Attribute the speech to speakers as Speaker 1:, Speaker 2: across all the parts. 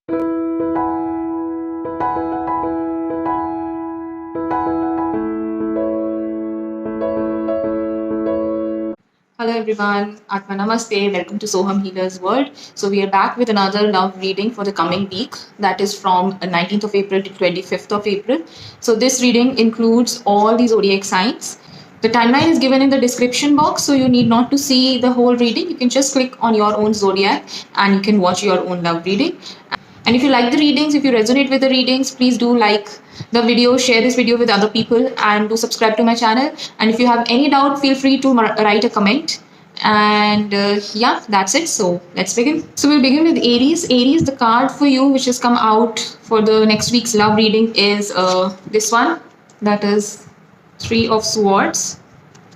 Speaker 1: Hello everyone, Atma Namaste, welcome to Soham Healer's World. So we are back with another love reading for the coming week, that is from 19th of April to 25th of April. So this reading includes all the zodiac signs. The timeline is given in the description box, so you need not to see the whole reading. You can just click on your own zodiac and you can watch your own love reading. And if you like the readings, if you resonate with the readings, please do like the video, share this video with other people, and do subscribe to my channel. And if you have any doubt, feel free to write a comment. And yeah, that's it. So let's begin. So we'll begin with Aries. Aries, the card for you which has come out for the next week's love reading is this one, that is Three of Swords.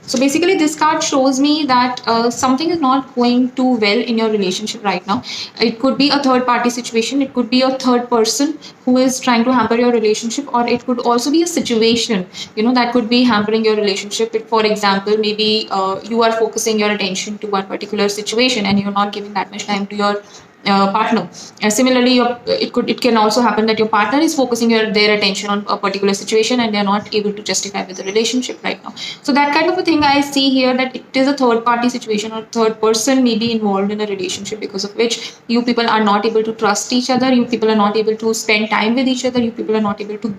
Speaker 1: So basically, this card shows me that something is not going too well in your relationship right now. It could be a third party situation, it could be a third person who is trying to hamper your relationship, or it could also be a situation, that could be hampering your relationship. For example, maybe you are focusing your attention to one particular situation and you're not giving that much time to your partner. Similarly, it can also happen that your partner is focusing their attention on a particular situation and they're not able to justify with the relationship right now. So that kind of a thing I see here, that it is a third party situation or third person may be involved in a relationship, because of which you people are not able to trust each other, you people are not able to spend time with each other, you people are not able to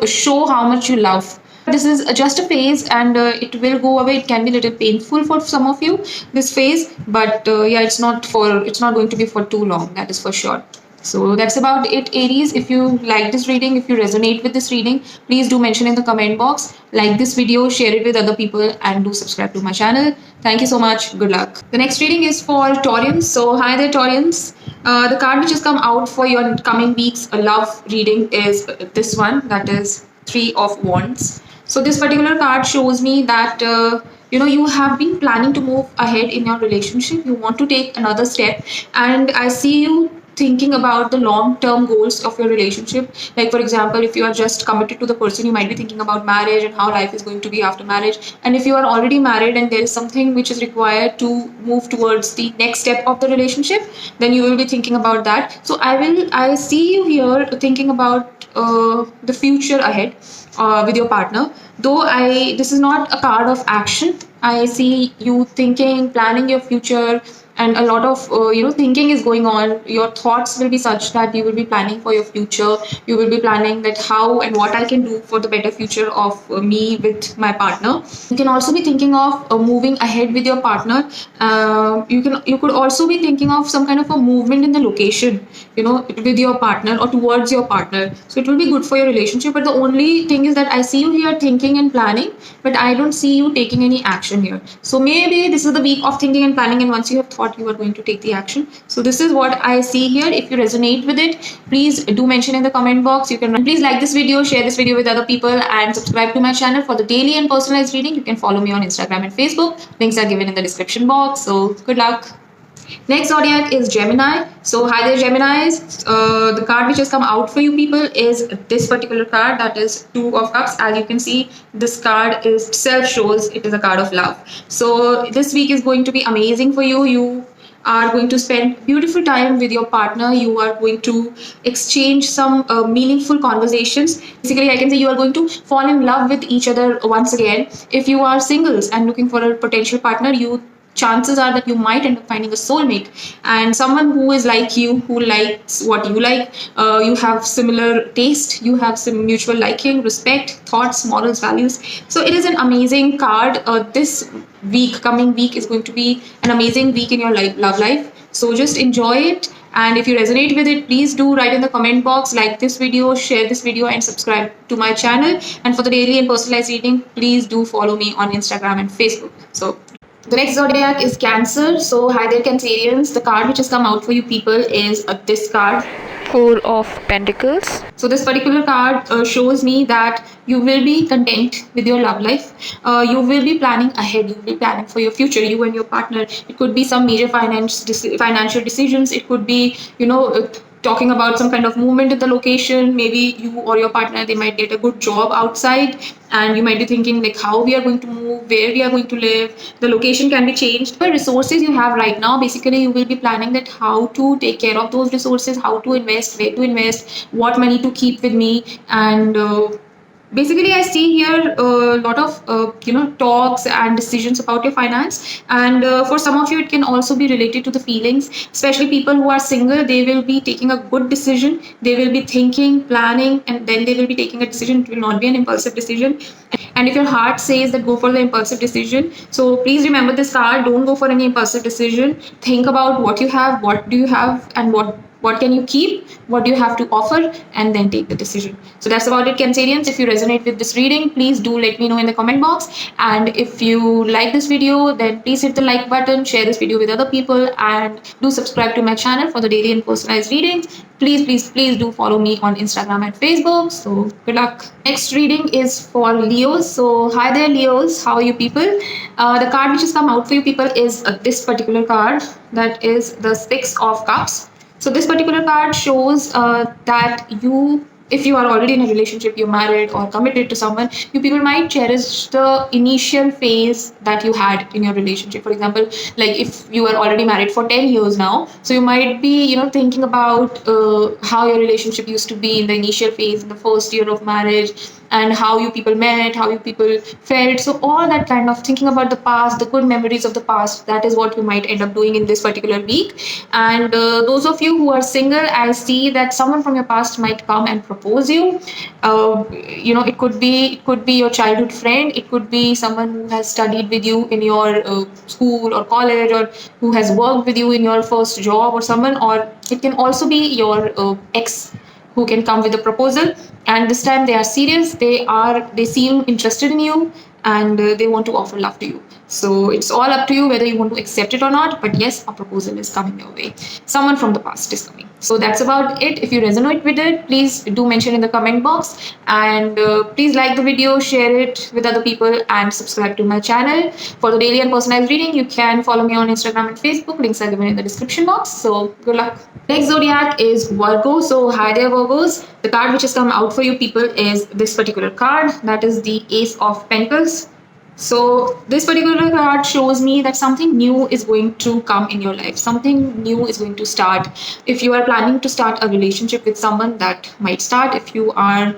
Speaker 1: show how much you love. This is just a phase, and it will go away. It can be a little painful for some of you, this phase, but yeah, it's not going to be for too long, that is for sure. So that's about it, Aries. If you like this reading, if you resonate with this reading, please do mention in the comment box, like this video, share it with other people, and do subscribe to my channel. Thank you so much. Good luck. The next reading is for Taurians. So hi there, Taurians. The card which has come out for your coming week's love reading is this one, that is Three of Wands. So this particular card shows me that you have been planning to move ahead in your relationship. You want to take another step, and I see you thinking about the long-term goals of your relationship. Like for example, if you are just committed to the person, you might be thinking about marriage and how life is going to be after marriage. And if you are already married and there is something which is required to move towards the next step of the relationship, then you will be thinking about that. So I see you here thinking about the future ahead with your partner. Though this is not a card of action, I see you thinking, planning your future, and a lot of thinking is going on. Your thoughts will be such that you will be planning for your future. You will be planning that how and what I can do for the better future of me with my partner. You can also be thinking of moving ahead with your partner. You could also be thinking of some kind of a movement in the location, with your partner or towards your partner. So it will be good for your relationship. But the only thing is that I see you here thinking and planning, but I don't see you taking any action here. So maybe this is the week of thinking and planning, and once you have thought, you are going to take the action. So this is what I see here. If you resonate with it, please do mention in the comment box. You can please like this video, share this video with other people, and subscribe to my channel for the daily and personalized reading. You can follow me on Instagram and Facebook. Links are given in the description box. So good luck. Next zodiac is Gemini. So hi there, Geminis. The card which has come out for you people is this particular card, that is Two of Cups. As you can see, this card itself shows it is a card of love. So this week is going to be amazing for you. You are going to spend beautiful time with your partner. You are going to exchange some meaningful conversations. Basically, I can say you are going to fall in love with each other once again. If you are singles and looking for a potential partner, chances are that you might end up finding a soulmate and someone who is like you, who likes what you like. You have similar taste, you have some mutual liking, respect, thoughts, morals, values. So it is an amazing card. This coming week is going to be an amazing week in your love life. So just enjoy it. And if you resonate with it, please do write in the comment box, like this video, share this video, and subscribe to my channel. And for the daily and personalized reading, please do follow me on Instagram and Facebook. So the next zodiac is Cancer. So hi there, Cancerians. The card which has come out for you people is this card, Four of Pentacles. So this particular card shows me that you will be content with your love life. You will be planning ahead. You will be planning for your future, you and your partner. It could be some major financial decisions. It could be, talking about some kind of movement in the location. Maybe you or your partner, they might get a good job outside, and you might be thinking like how we are going to move, where we are going to live. The location can be changed. The resources you have right now, basically you will be planning that how to take care of those resources, how to invest, where to invest, what money to keep with me, and basically I see here a lot of talks and decisions about your finance. And for some of you it can also be related to the feelings, especially people who are single. They will be taking a good decision, they will be thinking, planning, and then they will be taking a decision. It will not be an impulsive decision. And if your heart says that go for the impulsive decision, so please remember this card: don't go for any impulsive decision. Think about what you have, what do you have, and what can you keep, what do you have to offer, and then take the decision. So that's about it, Cancerians. If you resonate with this reading, please do let me know in the comment box. And if you like this video, then please hit the like button, share this video with other people, and do subscribe to my channel for the daily and personalized readings. Please do follow me on Instagram and Facebook. So good luck. Next reading is for Leos. So hi there, Leos. How are you people? The card which has come out for you people is this particular card, that is the Six of Cups. So this particular card shows that you, if you are already in a relationship, you're married or committed to someone, you people might cherish the initial phase that you had in your relationship. For example, like if you are already married for 10 years now, so you might be, thinking about how your relationship used to be in the initial phase, in the first year of marriage, and how you people met, how you people felt. So all that kind of thinking about the past, the good memories of the past, that is what you might end up doing in this particular week. And those of you who are single, I see that someone from your past might come and propose you. It could be your childhood friend, it could be someone who has studied with you in your school or college, or who has worked with you in your first job or someone, or it can also be your ex who can come with a proposal. And this time they are serious, they seem interested in you, and they want to offer love to you. So it's all up to you whether you want to accept it or not. But yes, a proposal is coming your way. Someone from the past is coming. So that's about it. If you resonate with it, please do mention in the comment box. And please like the video, share it with other people, and subscribe to my channel. For the daily and personalized reading, you can follow me on Instagram and Facebook. Links are given in the description box. So good luck. Next zodiac is Virgo. So hi there, Virgos. The card which has come out for you people is this particular card, that is the Ace of Pentacles. So this particular card shows me that something new is going to come in your life. Something new is going to start. If you are planning to start a relationship with someone, that might start. If you are,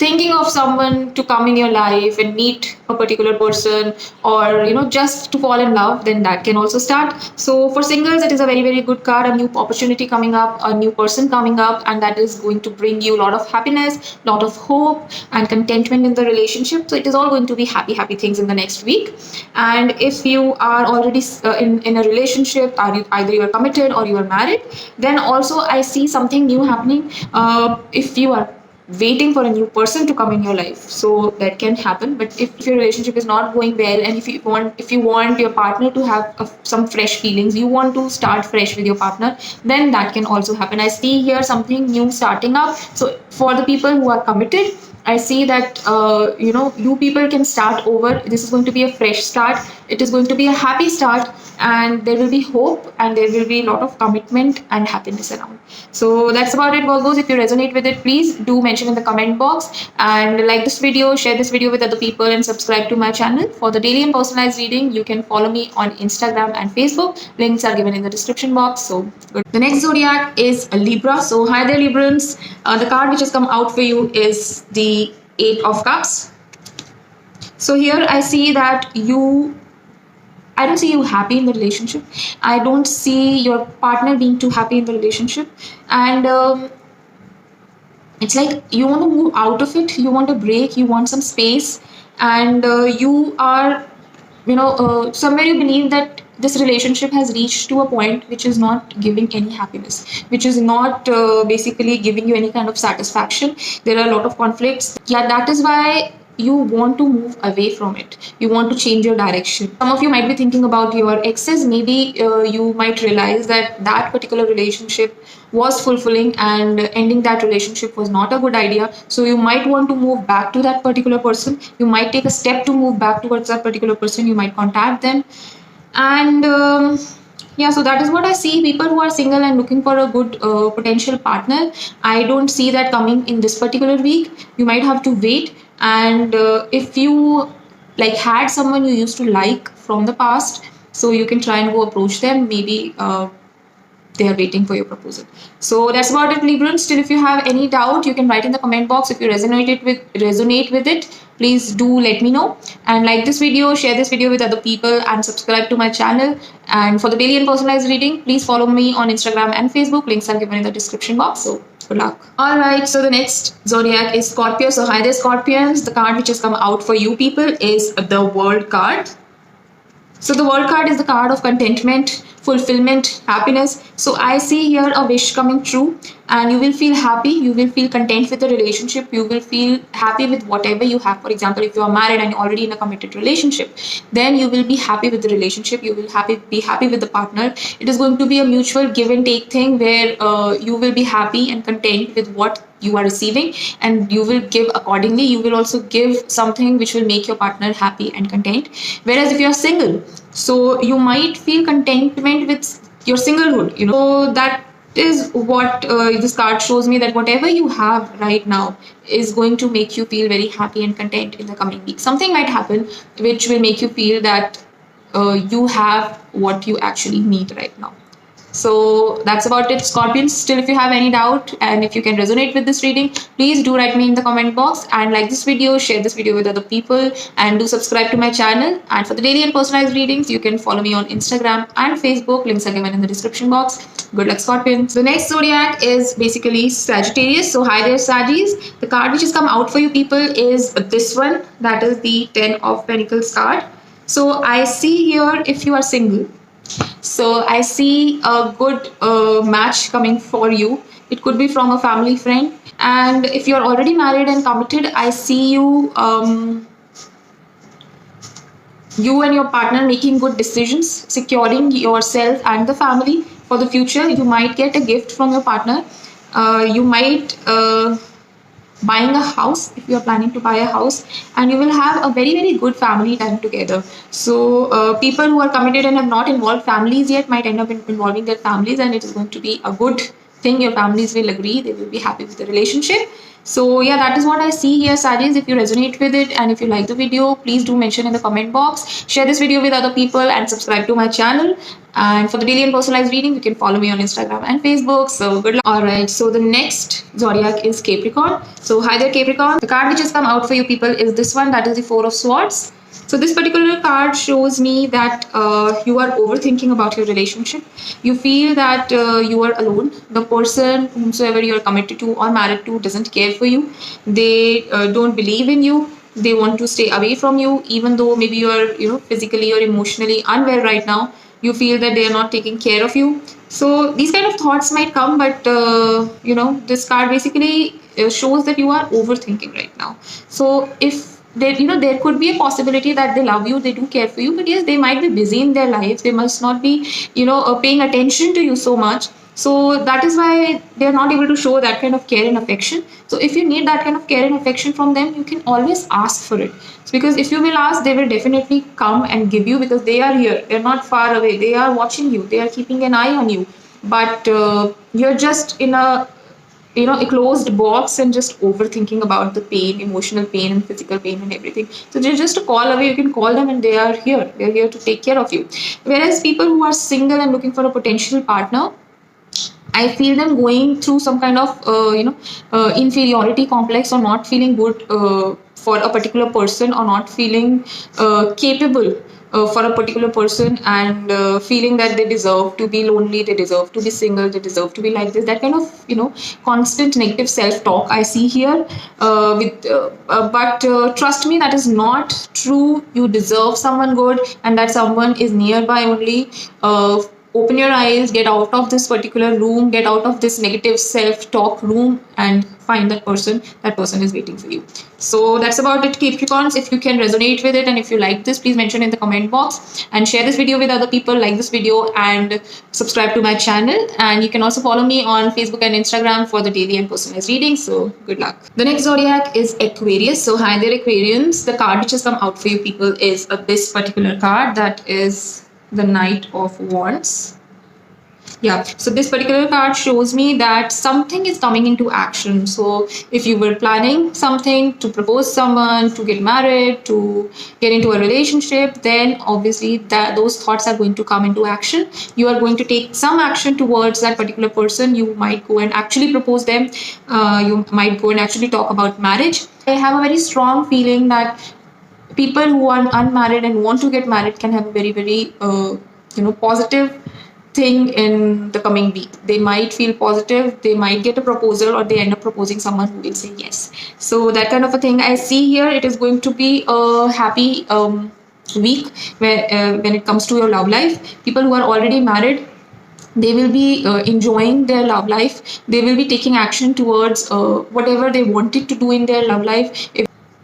Speaker 1: thinking of someone to come in your life and meet a particular person, or just to fall in love, then that can also start. So for singles, it is a very, very good card. A new opportunity coming up, a new person coming up, and that is going to bring you a lot of happiness, a lot of hope and contentment in the relationship. So it is all going to be happy things in the next week. And if you are already in a relationship, either you are committed or you are married, then also I see something new happening. If you are waiting for a new person to come in your life, so that can happen. But if your relationship is not going well, and if you want your partner to have some fresh feelings, you want to start fresh with your partner, then that can also happen. I see here something new starting up. So for the people who are committed, I see that you people can start over. This is going to be a fresh start. It is going to be a happy start, and there will be hope, and there will be a lot of commitment and happiness around. So that's about it, Virgos. If you resonate with it, please do mention in the comment box, and like this video, share this video with other people, and subscribe to my channel. For the daily and personalized reading, you can follow me on Instagram and Facebook. Links are given in the description box. So good. The next zodiac is a Libra. So hi there, Librans. The card which has come out for you is the Eight of Cups. So here I see that I don't see you happy in the relationship. I don't see your partner being too happy in the relationship. And it's like you want to move out of it. You want a break. You want some space. And you are, somewhere you believe that this relationship has reached to a point which is not giving any happiness, which is not basically giving you any kind of satisfaction. There are a lot of conflicts. Yeah, that is why you want to move away from it. You want to change your direction. Some of you might be thinking about your exes. Maybe you might realize that that particular relationship was fulfilling, and ending that relationship was not a good idea. So you might want to move back to that particular person. You might take a step to move back towards that particular person. You might contact them. And Yeah, so that is what I see. People who are single and looking for a good potential partner, I don't see that coming in this particular week. You might have to wait. And if you like had someone you used to like from the past, so you can try and go approach them. Maybe they are waiting for your proposal. So that's about it, Librans. Still, if you have any doubt, you can write in the comment box. If you resonate with it, please do let me know. And like this video, share this video with other people, and subscribe to my channel. And for the daily and personalized reading, please follow me on Instagram and Facebook. Links are given in the description box. So good luck. All right. So the next zodiac is Scorpio. So hi there, Scorpions. The card which has come out for you people is the World card. So the World card is the card of contentment, fulfillment, happiness. So I see here a wish coming true, and you will feel happy, you will feel content with the relationship, you will feel happy with whatever you have. For example, if you are married and already in a committed relationship, then you will be happy with the relationship, you will be happy with the partner. It is going to be a mutual give and take thing where you will be happy and content with what you are receiving, and you will give accordingly. You will also give something which will make your partner happy and content. Whereas if you are single, so you might feel contentment with your singlehood, so that is what this card shows me, that whatever you have right now is going to make you feel very happy and content in the coming week. Something might happen which will make you feel that you have what you actually need right now. So that's about it, Scorpions. Still, if you have any doubt and if you can resonate with this reading, please do write me in the comment box, and like this video, share this video with other people, and do subscribe to my channel. And for the daily and personalized readings, you can follow me on Instagram and Facebook. Links are given in the description box. Good luck, Scorpions. The next zodiac is basically Sagittarius. So hi there, Sagittarius. The card which has come out for you people is this one. That is the 10 of Pentacles card. So I see here, if you are single, so I see a good match coming for you. It could be from a family friend. And if you're already married and committed, I see you you and your partner making good decisions, securing yourself and the family for the future. You might get a gift from your partner. You might buying a house, if you are planning to buy a house, and you will have a very good family time together. So people who are committed and have not involved families yet might end up involving their families, and it is going to be a good thing. Your families will agree, they will be happy with the relationship. So yeah, that is what I see here, Saris. If you resonate with it and if you like the video, please do mention in the comment box, share this video with other people, and subscribe to my channel. And for the daily and personalized reading, you can follow me on Instagram and Facebook. So good luck. Alright, so the next zodiac is Capricorn. So hi there, Capricorn. The card which has come out for you people is this one, that is the Four of Swords. So this particular card shows me that you are overthinking about your relationship. You feel that you are alone. The person whomsoever you are committed to or married to doesn't care for you. They don't believe in you. They want to stay away from you, even though maybe you are physically or emotionally unwell right now. You feel that they are not taking care of you. So these kind of thoughts might come, but this card basically shows that you are overthinking right now. So if there could be a possibility that they love you, they do care for you, but yes, they might be busy in their lives. They must not be paying attention to you so much. So that is why they are not able to show that kind of care and affection. So if you need that kind of care and affection from them, you can always ask for it. It's because if you will ask, they will definitely come and give you, because they are here. They're not far away. They are watching you. They are keeping an eye on you. But you're just in a closed box and just overthinking about the pain, emotional pain and physical pain and everything. So they're just a call away. You can call them and they are here. They're here to take care of you. Whereas people who are single and looking for a potential partner, I feel them going through some kind of inferiority complex, or not feeling good for a particular person, or not feeling capable for a particular person, and feeling that they deserve to be lonely, they deserve to be single, they deserve to be like this. That kind of constant negative self-talk I see here. But trust me, that is not true. You deserve someone good, and that someone is nearby only. Open your eyes, get out of this particular room, get out of this negative self-talk room, and find that person. That person is waiting for you. So that's about it, Capricorns. If you can resonate with it and if you like this, please mention in the comment box, and share this video with other people. Like this video and subscribe to my channel. And you can also follow me on Facebook and Instagram for the daily and personalized readings. So good luck. The next zodiac is Aquarius. So hi there, Aquarians. The card which has come out for you people is this particular card, that is the Knight of Wands. Yeah, so this particular card shows me that something is coming into action. So if you were planning something to propose someone, to get married, to get into a relationship, then obviously that those thoughts are going to come into action. You are going to take some action towards that particular person. You might go and actually propose them. You might go and actually talk about marriage. I have a very strong feeling that people who are unmarried and want to get married can have a very positive thing in the coming week. They might feel positive, they might get a proposal, or they end up proposing someone who will say yes. So that kind of a thing I see here. It is going to be a happy week when it comes to your love life. People who are already married, they will be enjoying their love life. They will be taking action towards whatever they wanted to do in their love life.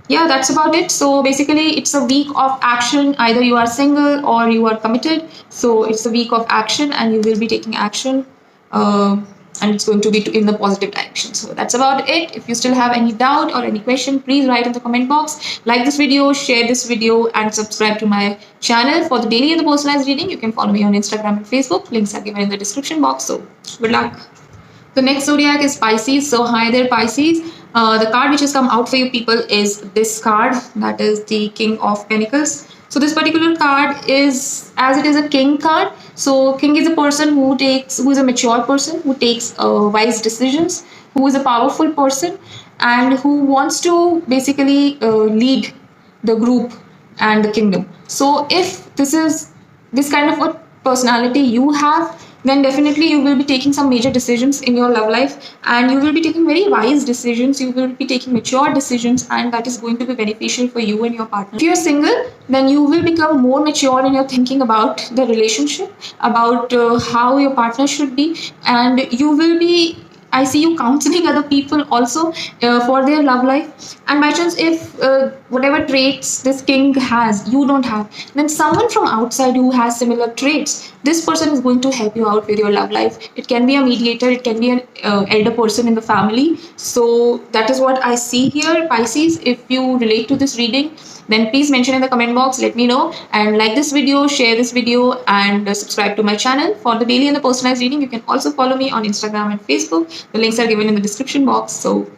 Speaker 1: Yeah, that's about it. So basically, it's a week of action. Either you are single or you are committed. So it's a week of action, and you will be taking action. And it's going to be in the positive direction. So that's about it. If you still have any doubt or any question, please write in the comment box. Like this video, share this video, and subscribe to my channel for the daily and the personalized reading. You can follow me on Instagram and Facebook. Links are given in the description box. So good luck. The next zodiac is Pisces. So hi there, Pisces. The card which has come out for you people is this card, that is the King of Pentacles. So this particular card is, as it is a king card, so king is a person who is a mature person, who takes wise decisions, who is a powerful person, and who wants to basically lead the group and the kingdom. So if this kind of a personality you have, then definitely you will be taking some major decisions in your love life, and you will be taking very wise decisions. You will be taking mature decisions, and that is going to be beneficial for you and your partner. If you're single, then you will become more mature in your thinking about the relationship, about how your partner should be, and you will be, I see you counseling other people also for their love life. And by chance, if whatever traits this king has, you don't have, then someone from outside who has similar traits, this person is going to help you out with your love life. It can be a mediator, it can be an elder person in the family. So that is what I see here, Pisces. If you relate to this reading, then please mention in the comment box, let me know, and like this video, share this video, and subscribe to my channel for the daily and the personalized reading. You can also follow me on Instagram and Facebook. The links are given in the description box. So